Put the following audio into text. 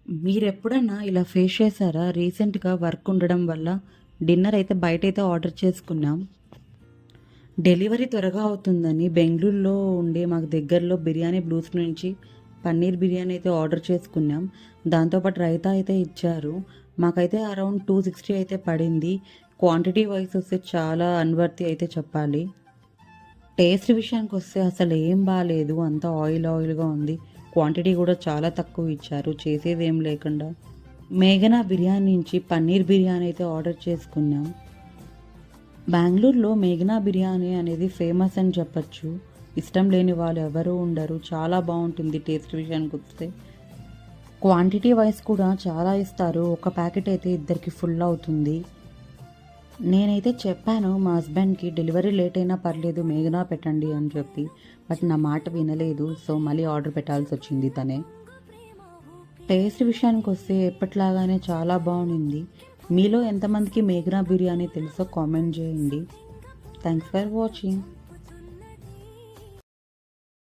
మీరెప్పుడన్నా ఇలా ఫేస్ చేశారా? రీసెంట్‌గా వర్క్ ఉండడం వల్ల డిన్నర్ అయితే బయటైతే ఆర్డర్ చేసుకున్నాం. డెలివరీ త్వరగా అవుతుందని బెంగుళూరులో ఉండే మాకు దగ్గరలో బిర్యానీ బ్లూస్ నుంచి పన్నీర్ బిర్యానీ అయితే ఆర్డర్ చేసుకున్నాం. దాంతో పాటు రైతా అయితే ఇచ్చారు. మాకైతే అరౌండ్ 260 అయితే పడింది. క్వాంటిటీ వైస్ వస్తే చాలా అన్వర్తీ అయితే చెప్పాలి. టేస్ట్ విషయానికొస్తే అసలు ఏం బాలేదు. అంతా ఆయిల్‌గా ఉంది. క్వాంటిటీ కూడా చాలా తక్కువ ఇచ్చారు. చేసేదేం లేకుండా. మేఘనా బిర్యానీ నుంచి పన్నీర్ బిర్యానీ అయితే ఆర్డర్ చేసుకున్నాం. బెంగుళూరులో మేఘనా బిర్యానీ అనేది ఫేమస్ అని చెప్పొచ్చు. ఇష్టం లేని వాళ్ళు ఎవరూ ఉండరు. చాలా బాగుంటుంది టేస్ట్ విషయానికొస్తే. క్వాంటిటీ వైస్ కూడా చాలా ఇస్తారు. ఒక ప్యాకెట్ అయితే ఇద్దరికి ఫుల్ అవుతుంది. నేనైతే చెప్పాను మా హస్బెండ్‌కి డెలివరీ లేట్ అయినా పర్లేదు మేఘనా పెట్టండి అని చెప్పి. బట్ నా మాట వినలేదు. సో మళ్ళీ ఆర్డర్ పెట్టాల్సొచ్చింది తనే. టేస్ట్ విషయానికొస్తే ఎప్పటిలాగానే చాలా బాగుంది. మీలో ఎంతమందికి మేఘనా బిర్యానీ తెలుసో కామెంట్ చేయండి. Thanks for watching.